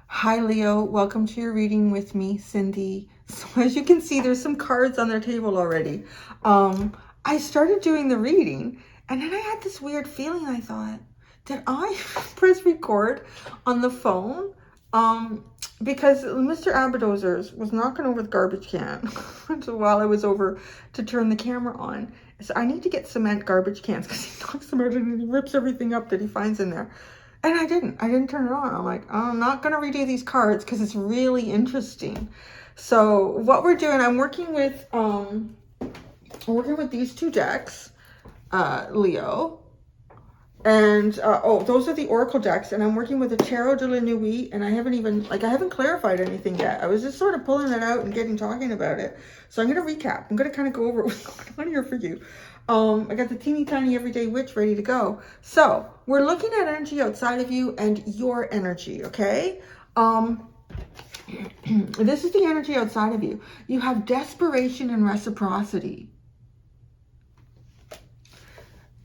Hi Leo, welcome to your reading with me, Cindy. So as you can see, there's some cards on their table already. I started doing the reading and then I had this weird feeling. I thought, did I press record on the phone? Because Mr. Aberdozers was knocking over the garbage can so while I was over to turn the camera on. So I need to get cement garbage cans because he knocks them over and he rips everything up that he finds in there. And I didn't turn it on. I'm like, I'm not going to redo these cards because it's really interesting. So what we're doing, I'm working with these two decks, Leo. And, those are the Oracle decks. And I'm working with a Tarot de la Nuit. And I haven't clarified anything yet. I was just sort of pulling it out and talking about it. So I'm going to recap. I'm going to kind of go over what's going on here for you. I got the teeny tiny everyday witch ready to go. So we're looking at energy outside of you and your energy, okay? This is the energy outside of you. You have desperation and reciprocity.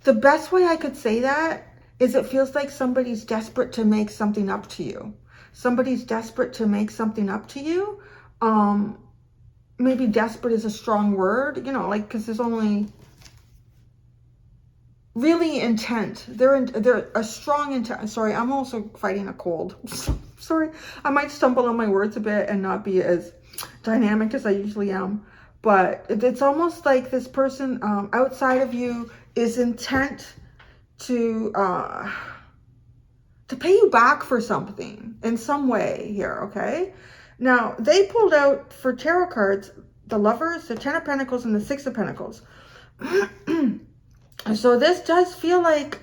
The best way I could say that is it feels like somebody's desperate to make something up to you. Somebody's desperate to make something up to you. Maybe desperate is a strong word, you know, like, because there's only really intent. They're a strong intent. Sorry, I'm also fighting a cold. Sorry, I might stumble on my words a bit and not be as dynamic as I usually am. But it's almost like this person outside of you is intent to pay you back for something in some way here, okay? Now, they pulled out for tarot cards, the Lovers, the Ten of Pentacles, and the Six of Pentacles. So this does feel like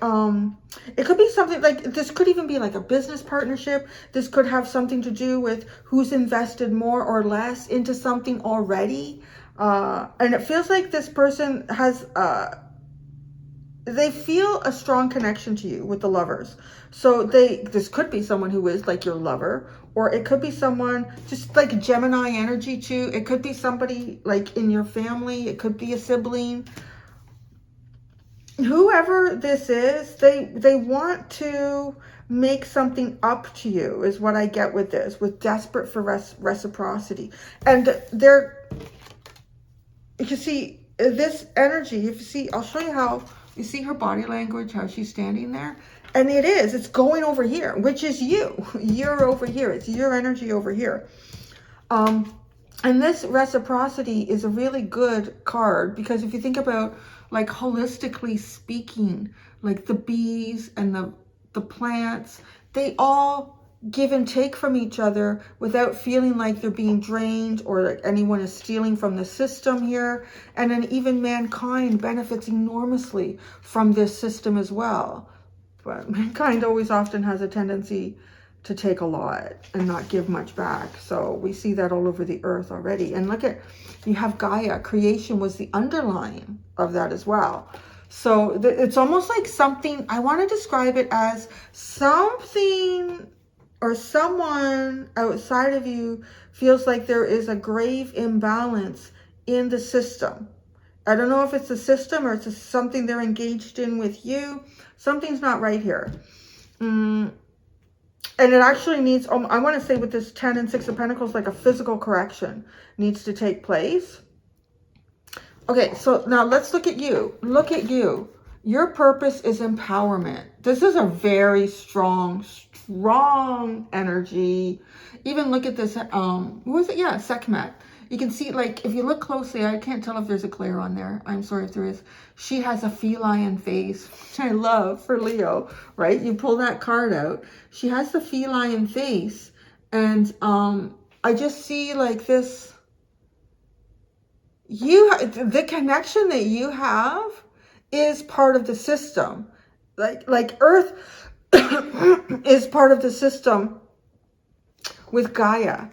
it could be something like, this could even be like a business partnership. This could have something to do with who's invested more or less into something already. And it feels like this person has, they feel a strong connection to you with the Lovers. So this could be someone who is like your lover, or it could be someone just like Gemini energy too. It could be somebody like in your family. It could be a sibling. Whoever this is, they want to make something up to you is what I get with this, with desperate for reciprocity. And you see this energy, you see, I'll show you how, you see her body language, how she's standing there. And it's going over here, which is you. You're over here. It's your energy over here. And this reciprocity is a really good card because if you think about, like, holistically speaking, like the bees and the plants, they all give and take from each other without feeling like they're being drained or like anyone is stealing from the system here. And then even mankind benefits enormously from this system as well. But mankind always often has a tendency to take a lot and not give much back. So we see that all over the earth already. And look at, you have Gaia. Creation was the underlying of that as well. So it's almost like something, I want to describe it as something or someone outside of you feels like there is a grave imbalance in the system. I don't know if it's the system or it's something they're engaged in with you. Something's not right here. And it actually needs, I want to say with this 10 and 6 of Pentacles, like a physical correction needs to take place. Okay, so now let's look at you. Look at you. Your purpose is empowerment. This is a very strong energy. Even look at this, what was it? Yeah, Sekhmet. You can see, like, if you look closely, I can't tell if there's a glare on there. I'm sorry if there is. She has a feline face, which I love for Leo, right? You pull that card out. She has the feline face. And I just see, like, this, the connection that you have is part of the system. Like Earth is part of the system with Gaia.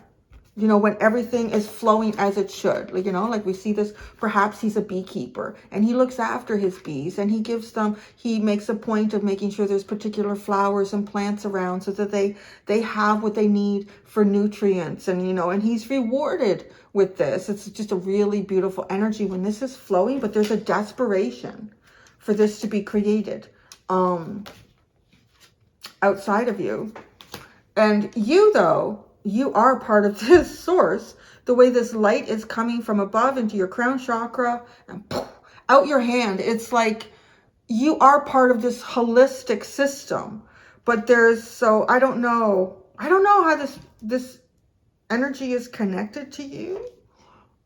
You know, when everything is flowing as it should, like, you know, like we see this, perhaps he's a beekeeper and he looks after his bees and he gives them, he makes a point of making sure there's particular flowers and plants around so that they have what they need for nutrients. And, you know, and he's rewarded with this. It's just a really beautiful energy when this is flowing, but there's a desperation. for this to be created outside of you. And you, though, you are part of this source. The way this light is coming from above into your crown chakra and poof, out your hand. It's like you are part of this holistic system. But there's, so I don't know how this energy is connected to you.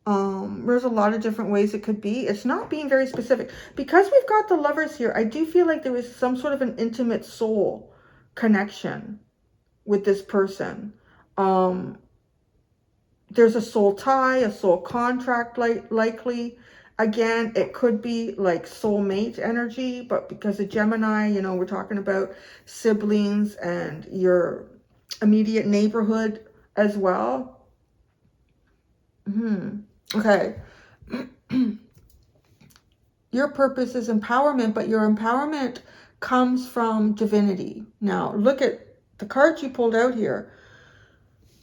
There's a lot of different ways it could be. It's not being very specific. Because we've got the Lovers here, I do feel like there is some sort of an intimate soul connection with this person. There's a soul tie, a soul contract, likely. Again, it could be like soulmate energy, but because of Gemini, you know, we're talking about siblings and your immediate neighborhood as well. Okay. Your purpose is empowerment, but your empowerment comes from divinity. Now, look at the cards you pulled out here.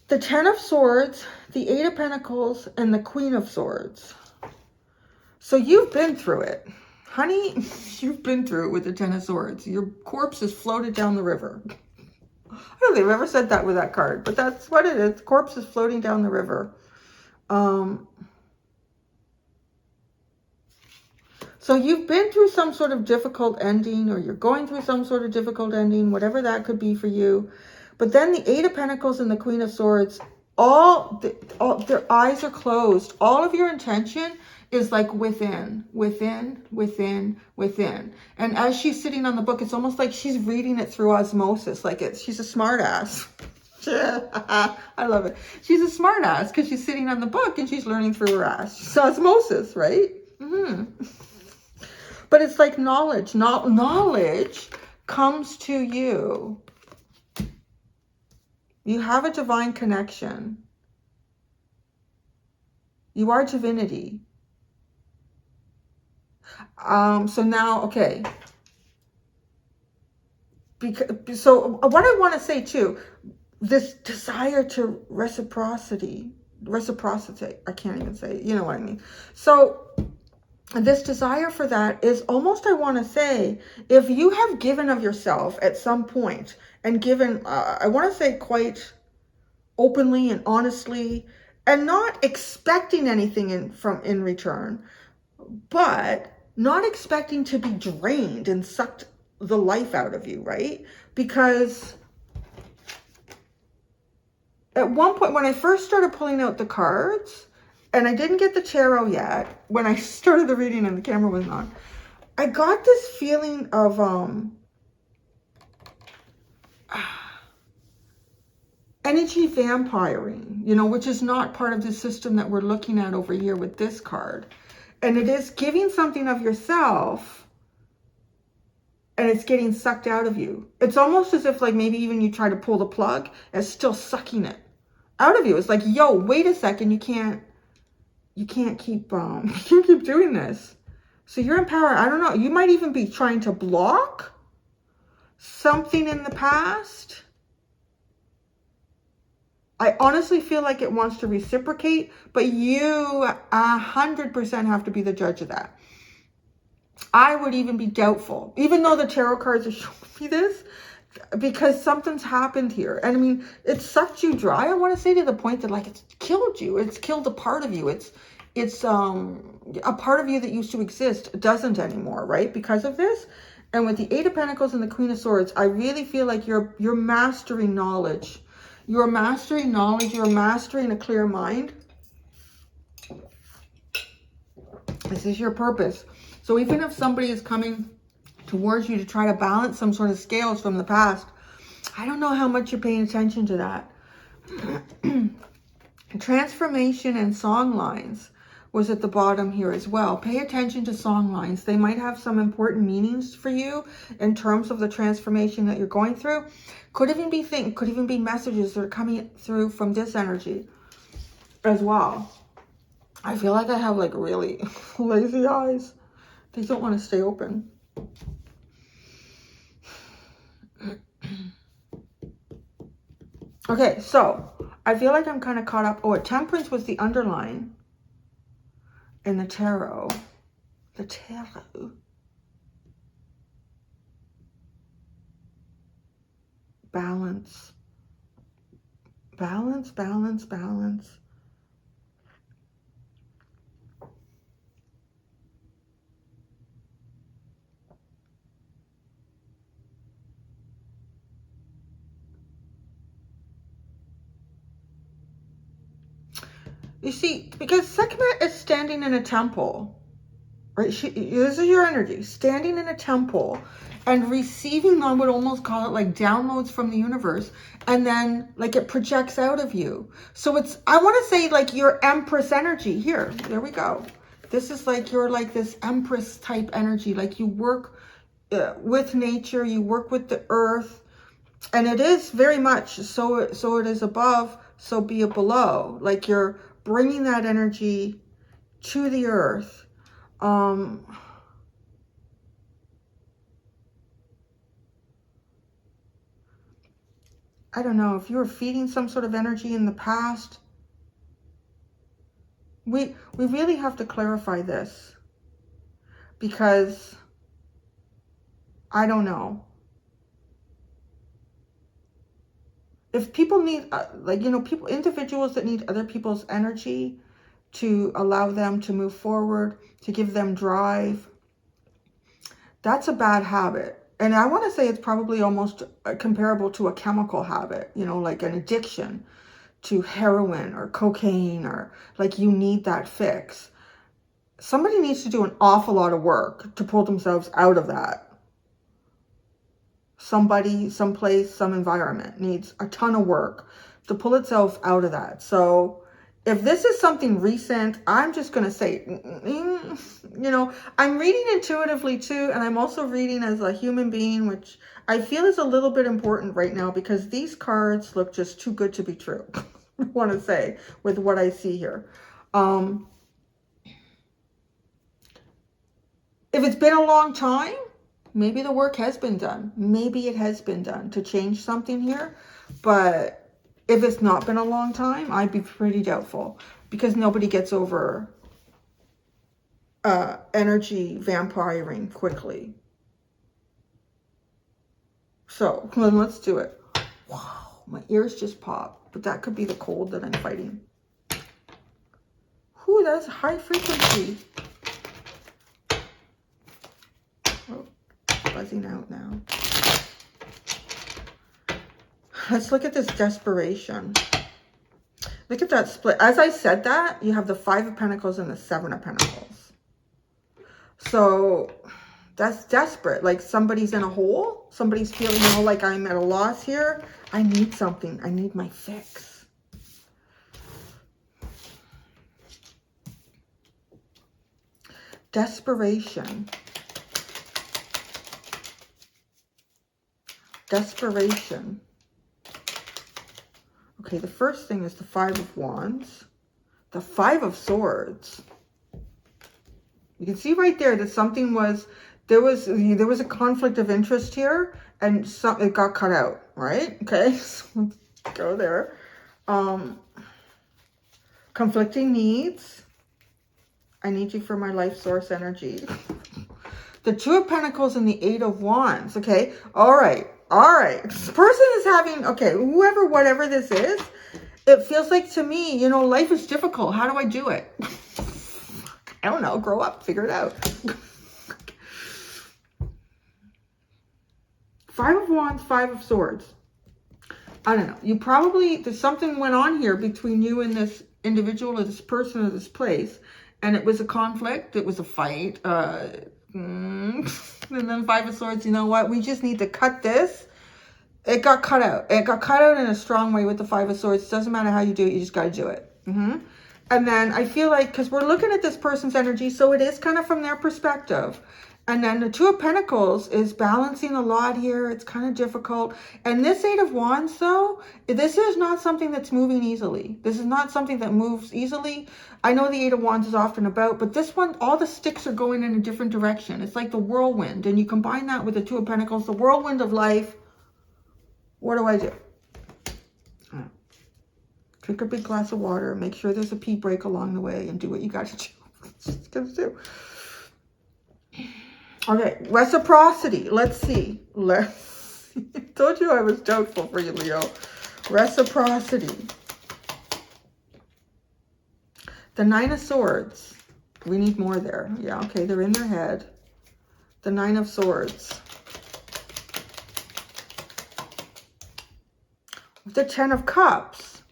The Ten of Swords, the Eight of Pentacles, and the Queen of Swords. So you've been through it. Honey, you've been through it with the Ten of Swords. Your corpse is floated down the river. I don't think I've ever said that with that card, but that's what it is. The corpse is floating down the river. So you've been through some sort of difficult ending, or you're going through some sort of difficult ending, whatever that could be for you. But then the Eight of Pentacles and the Queen of Swords, all their eyes are closed. All of your intention is like within. And as she's sitting on the book, it's almost like she's reading it through osmosis. Like she's a smart ass. I love it. She's a smart ass because she's sitting on the book and she's learning through her ass. It's osmosis, right? But it's like knowledge. Knowledge comes to you. You have a divine connection. You are divinity. So now, okay. So what I want to say too, this desire to reciprocity, I can't even say it, you know what I mean. So this desire for that is almost, I want to say, if you have given of yourself at some point and given, I want to say quite openly and honestly, and not expecting anything in return, but not expecting to be drained and sucked the life out of you, right? Because at one point, when I first started pulling out the cards, and I didn't get the tarot yet, when I started the reading and the camera wasn't on, I got this feeling of energy vampiring, you know, which is not part of the system that we're looking at over here with this card. And it is giving something of yourself and it's getting sucked out of you. It's almost as if like maybe even you try to pull the plug and it's still sucking it out of you. It's like, yo, wait a second, you can't keep doing this. So you're empowered. I don't know. You might even be trying to block something in the past. I honestly feel like it wants to reciprocate, but you 100% have to be the judge of that. I would even be doubtful, even though the tarot cards are showing me this, because something's happened here. And I mean, it sucked you dry. I want to say to the point that like it's killed you. It's killed a part of you. It's a part of you that used to exist doesn't anymore, right? Because of this. And with the Eight of Pentacles and the Queen of Swords, I really feel like you're mastering knowledge. You're mastering knowledge. You're mastering a clear mind. This is your purpose. So even if somebody is coming towards you to try to balance some sort of scales from the past, I don't know how much you're paying attention to that. Transformation and song lines was at the bottom here as well. Pay attention to song lines. They might have some important meanings for you in terms of the transformation that you're going through. Could even be messages that are coming through from this energy as well. I feel like I have like really lazy eyes. They don't want to stay open. Okay, so I feel like I'm kind of caught up. Oh, Temperance was the underline in the tarot. The tarot. balance. Balance, balance, balance. You see, because Sekhmet is standing in a temple, right? This is your energy, standing in a temple and receiving, I would almost call it like downloads from the universe. And then like it projects out of you. So it's, I want to say like your Empress energy here. There we go. This is like, you're like this Empress type energy. Like you work with nature, you work with the earth. And it is very much, so it is above, so be it below. Like you're bringing that energy to the earth. I don't know, if you were feeding some sort of energy in the past, we really have to clarify this, because I don't know. If people need, like, you know, people, individuals that need other people's energy to allow them to move forward, to give them drive, that's a bad habit. And I want to say it's probably almost comparable to a chemical habit, you know, like an addiction to heroin or cocaine, or like you need that fix. Somebody needs to do an awful lot of work to pull themselves out of that. Somebody, someplace, some environment needs a ton of work to pull itself out of that. So if this is something recent, I'm just going to say, you know, I'm reading intuitively too. And I'm also reading as a human being, which I feel is a little bit important right now, because these cards look just too good to be true. I want to say with what I see here. If it's been a long time, maybe the work has been done. Maybe it has been done to change something here. But if it's not been a long time, I'd be pretty doubtful, because nobody gets over energy vampiring quickly. So then let's do it. Wow, my ears just popped, but that could be the cold that I'm fighting. Whew, that's high frequency. Oh, buzzing out now. Let's look at this desperation. Look at that split. As I said that, you have the 5 of Pentacles and the 7 of Pentacles. So that's desperate. Like somebody's in a hole. Somebody's feeling, you know, like I'm at a loss here. I need something. I need my fix. Desperation. Desperation. Okay, the first thing is the 5 of Wands, the 5 of Swords. You can see right there that something was, there was a conflict of interest here, and it got cut out, right? Okay, so let's go there. Conflicting needs. I need you for my life source energy. The 2 of Pentacles and the 8 of Wands. Okay, all right. All right, this person is having, okay, whoever, whatever this is, it feels like to me, you know, life is difficult. How do I do it? I don't know. Grow up, figure it out. 5 of Wands, 5 of Swords. I don't know. You probably, there's something went on here between you and this individual or this person or this place. And it was a conflict. It was a fight. And then 5 of Swords, you know what? We just need to cut this. It got cut out. It got cut out in a strong way with the 5 of Swords. It doesn't matter how you do it. You just got to do it. And then I feel like, because we're looking at this person's energy, so it is kind of from their perspective. And then the 2 of Pentacles is balancing a lot here. It's kind of difficult. And this 8 of Wands, though, this is not something that's moving easily. This is not something that moves easily. I know the 8 of Wands is often about, but this one, all the sticks are going in a different direction. It's like the whirlwind. And you combine that with the 2 of Pentacles, the whirlwind of life. What do I do? Drink a big glass of water. Make sure there's a pee break along the way, and do what you got to do. Just gotta do. Okay, reciprocity. Let's see. Let's Told you I was doubtful for you, Leo. Reciprocity. The Nine of Swords. We need more there. Yeah, okay, they're in their head. The Nine of Swords. The Ten of Cups.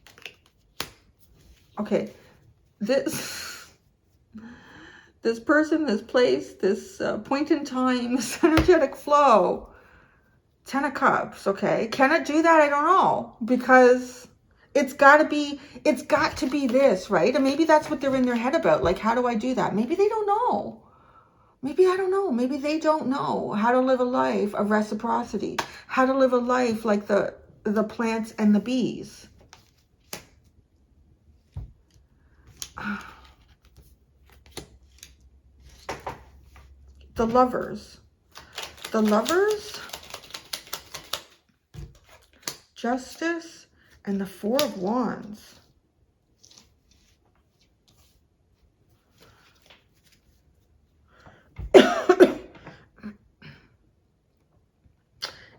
Okay, this person, this place, this point in time, this energetic flow. Ten of Cups, okay. Can it do that? I don't know, because it's got to be this, right? And maybe that's what they're in their head about. Like, how do I do that? Maybe they don't know. Maybe, I don't know. Maybe they don't know how to live a life of reciprocity, how to live a life like the plants and the bees. The Lovers. The Lovers, Justice, and the Four of Wands.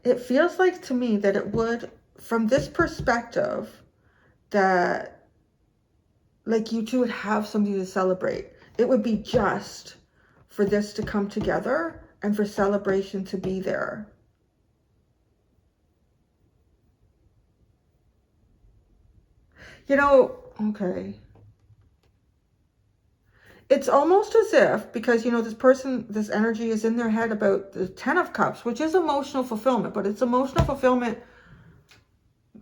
It feels like to me that it would, from this perspective, that like you two would have something to celebrate. It would be just for this to come together and for celebration to be there. You know, okay. It's almost as if, because, you know, this person, this energy is in their head about the Ten of Cups, which is emotional fulfillment, but it's emotional fulfillment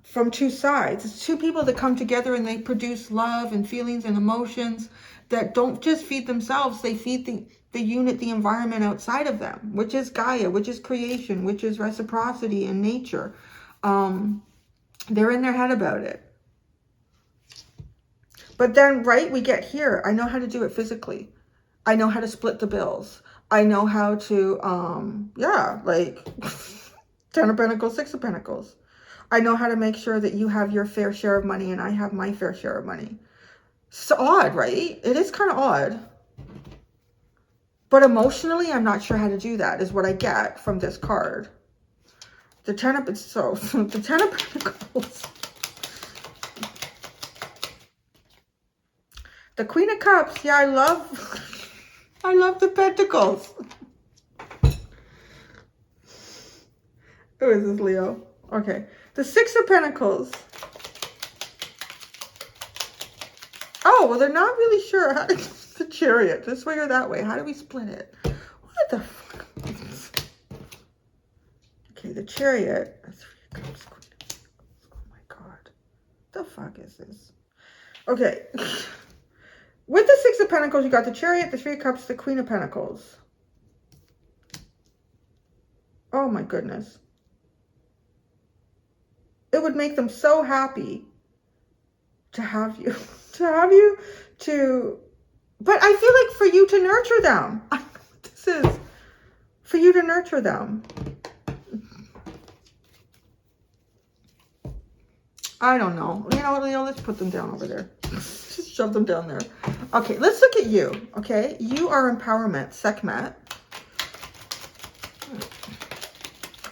from two sides. It's two people that come together and they produce love and feelings and emotions that don't just feed themselves, they feed the unit, the environment outside of them, which is Gaia, which is creation, which is reciprocity and nature. They're in their head about it. But then, right, we get here. I know how to do it physically. I know how to split the bills. I know how to, yeah, like Ten of Pentacles, Six of Pentacles. I know how to make sure that you have your fair share of money and I have my fair share of money. It's odd, right? It is kind of odd. But emotionally, I'm not sure how to do that, is what I get from this card. The Ten of, so the Ten of Pentacles. The Queen of Cups. Yeah, I love the Pentacles. Who is this, Leo? Okay. The Six of Pentacles. Oh, well, they're not really sure how to, the Chariot, this way or that way. How do we split it? What the fuck? Okay, the Chariot. Three of Cups, Queen of Pentacles. Oh my God. The fuck is this? Okay. With the Six of Pentacles, you got the Chariot, the Three of Cups, the Queen of Pentacles. Oh my goodness. It would make them so happy to have you. But I feel like for you to nurture them. This is for you to nurture them. I don't know. You know what, Leo? Let's put them down over there. Just shove them down there. Okay, let's look at you. Okay, you are empowerment, Sekhmet.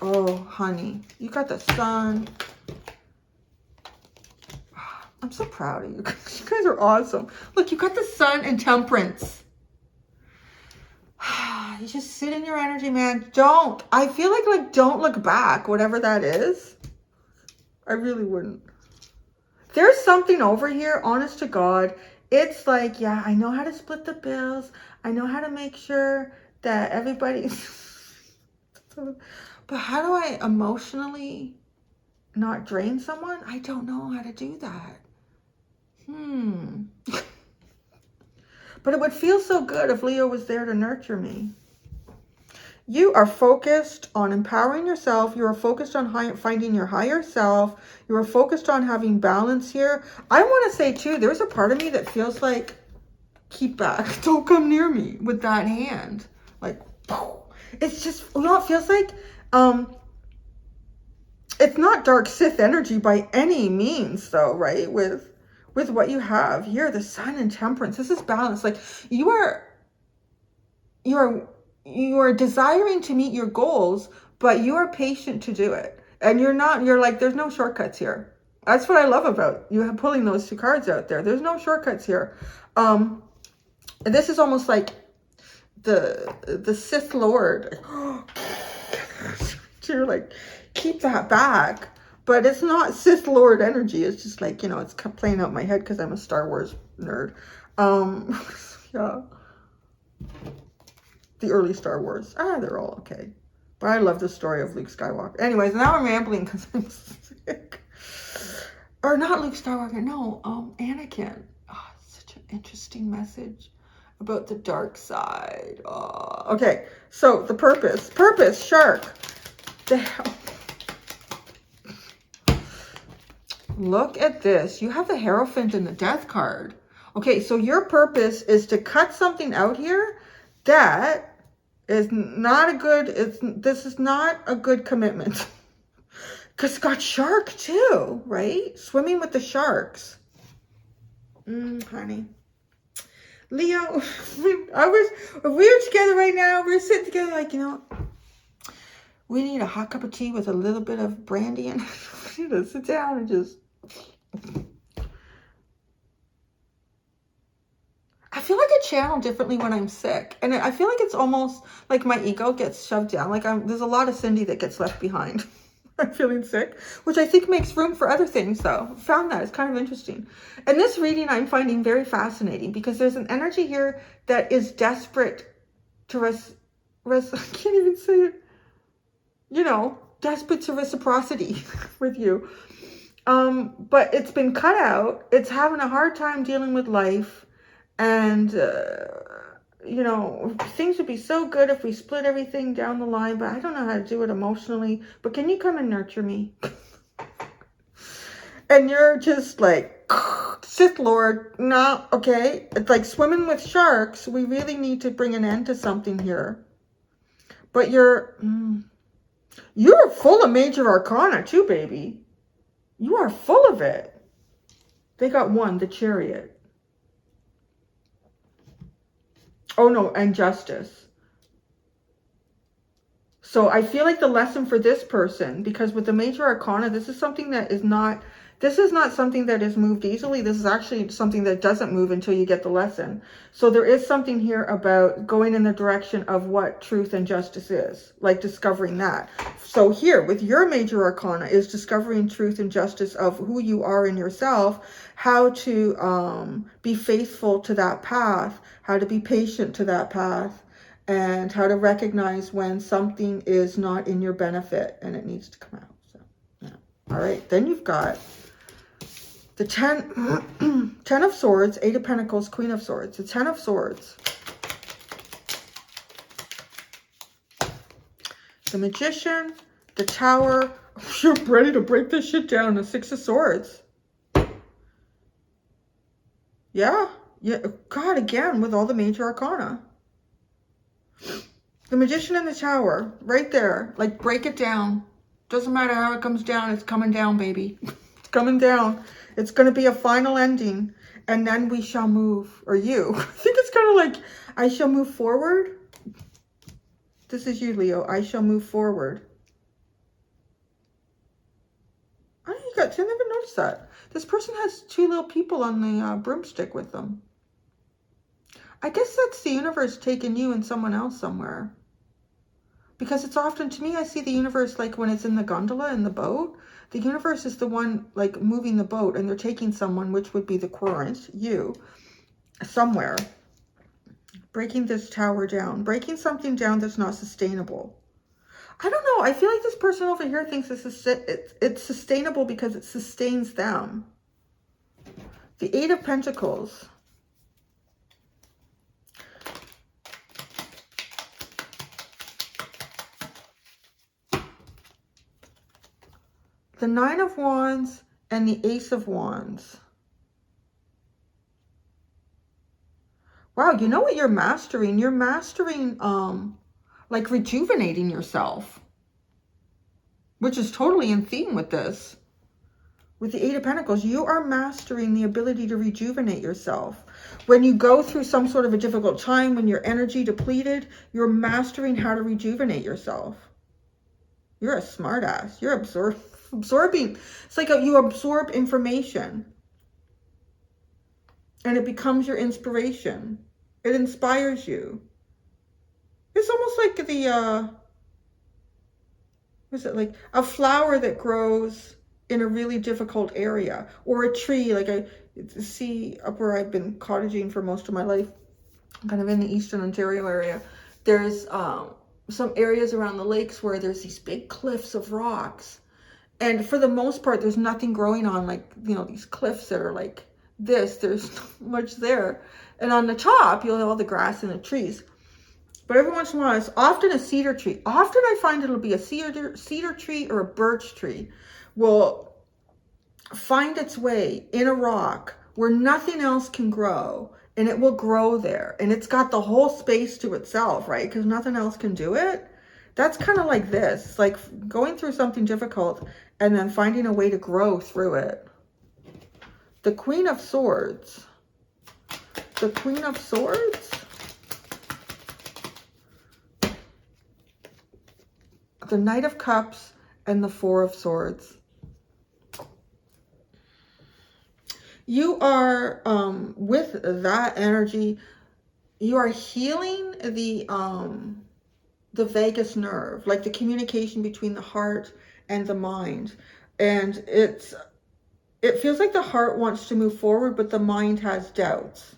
Oh, honey, you got the Sun. I'm so proud of you. You guys are awesome. Look, you got the Sun and Temperance. You just sit in your energy, man. I feel like don't look back, whatever that is. I really wouldn't. There's something over here, honest to God. It's like, yeah, I know how to split the bills. I know how to make sure that everybody... But how do I emotionally not drain someone? I don't know how to do that. But it would feel so good if Leo was there to nurture me. You are focused on empowering yourself. You are focused on finding your higher self. You are focused on having balance here. I want to say too, there's a part of me that feels like, keep back. Don't come near me with that hand. Like, it's just, you know, it feels like, it's not dark Sith energy by any means though, right? With what you have here, the Sun and Temperance, this is balance. Like you are desiring to meet your goals, but you are patient to do it. And you're like, there's no shortcuts here. That's what I love about you pulling those two cards out there. There's no shortcuts here. And this is almost like the Sith Lord. You're like, keep that back. But it's not Sith Lord energy. It's just like, you know, it's playing out in my head because I'm a Star Wars nerd. Yeah. The early Star Wars. They're all okay. But I love the story of Luke Skywalker. Anyways, now I'm rambling because I'm sick. Or not Luke Skywalker. No, Anakin. Oh, such an interesting message about the dark side. Oh. Okay, so the purpose. Purpose, shark. The hell. Look at this. You have the Hierophant and the Death card. Okay, so your purpose is to cut something out here that is not a good, this is not a good commitment. Because it's got shark too, right? Swimming with the sharks. Honey. Leo, if we were together right now, we were sitting together like, you know, we need a hot cup of tea with a little bit of brandy and we need to sit down and just... I feel like I channel differently when I'm sick. And I feel like it's almost like my ego gets shoved down. Like there's a lot of Cindy that gets left behind. I'm feeling sick, which I think makes room for other things though. Found that. It's kind of interesting. And this reading I'm finding very fascinating because there's an energy here that is desperate to I can't even say it. You know, desperate to reciprocity with you. But it's been cut out. It's having a hard time dealing with life. And, you know, things would be so good if we split everything down the line, but I don't know how to do it emotionally. But can you come and nurture me? And you're just like, Sith Lord, no, okay. It's like swimming with sharks. We really need to bring an end to something here. But you're full of major arcana too, baby. You are full of it. They got one, the Chariot. Oh no, and Justice. So I feel like the lesson for this person, because with the major arcana, this is something that is not, this is not something that is moved easily. This is actually something that doesn't move until you get the lesson. So there is something here about going in the direction of what truth and justice is, like discovering that. So here with your major arcana is discovering truth and justice of who you are in yourself, how to be faithful to that path, how to be patient to that path, and how to recognize when something is not in your benefit and it needs to come out. So, yeah. All right, then you've got the 10 of Swords, 8 of Pentacles, Queen of Swords, the 10 of Swords, the Magician, the Tower. You're ready to break this shit down, the 6 of Swords. Yeah, God, again, with all the major arcana. The Magician and the Tower, right there. Like, break it down. Doesn't matter how it comes down, it's coming down, baby. It's coming down. It's going to be a final ending. And then we shall move. Or you. I think it's kind of like, I shall move forward. This is you, Leo. I shall move forward. I never noticed that. This person has 2 little people on the broomstick with them. I guess that's the universe taking you and someone else somewhere. Because it's often, to me, I see the universe like when it's in the gondola, in the boat. The universe is the one like moving the boat and they're taking someone, which would be the current, you, somewhere. Breaking this tower down. Breaking something down that's not sustainable. I don't know. I feel like this person over here thinks it's sustainable because it sustains them. The 8 of Pentacles. The 9 of Wands and the Ace of Wands. Wow, you know what you're mastering? You're mastering, like rejuvenating yourself. Which is totally in theme with this. With the 8 of Pentacles, you are mastering the ability to rejuvenate yourself. When you go through some sort of a difficult time, when your energy depleted, you're mastering how to rejuvenate yourself. You're a smart ass. You're absorbing. It's like you absorb information. And it becomes your inspiration. It inspires you. It's almost like the, what is it, like a flower that grows in a really difficult area. Or a tree, like I see up where I've been cottaging for most of my life, kind of in the Eastern Ontario area. There's some areas around the lakes where there's these big cliffs of rocks. And for the most part, there's nothing growing on, like, you know, these cliffs that are like this. There's not much there. And on the top, you'll have all the grass and the trees. But every once in a while, it's often a cedar tree. Often I find it'll be a cedar tree or a birch tree will find its way in a rock where nothing else can grow. And it will grow there. And it's got the whole space to itself, right? Because nothing else can do it. That's kind of like this. It's like going through something difficult and then finding a way to grow through it. The Queen of Swords. The Queen of Swords. The Knight of Cups and the Four of Swords. You are, with that energy, you are healing the vagus nerve, like the communication between the heart and the mind. And it feels like the heart wants to move forward, but the mind has doubts.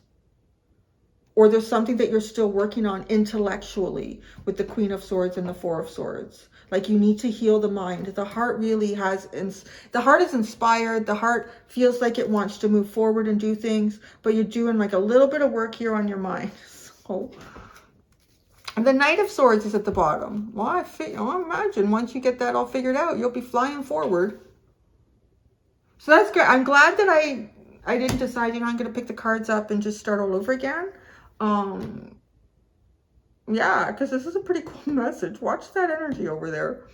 Or there's something that you're still working on intellectually with the Queen of Swords and the Four of Swords. Like you need to heal the mind. The heart really has, the heart is inspired. The heart feels like it wants to move forward and do things, but you're doing like a little bit of work here on your mind. So, and the Knight of Swords is at the bottom. Well, I imagine once you get that all figured out, you'll be flying forward. So that's good. I'm glad that I didn't decide, you know, I'm going to pick the cards up and just start all over again. Yeah, because this is a pretty cool message. Watch that energy over there.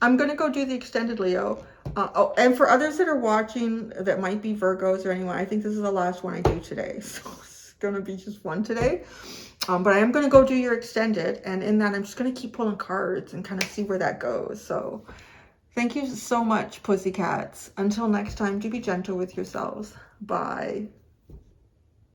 I'm going to go do the extended Leo. Oh, and for others that are watching that might be Virgos or anyone, I think this is the last one I do today. So it's going to be just one today. But I am going to go do your extended. And in that, I'm just going to keep pulling cards and kind of see where that goes. So thank you so much, pussycats. Until next time, do be gentle with yourselves. Bye.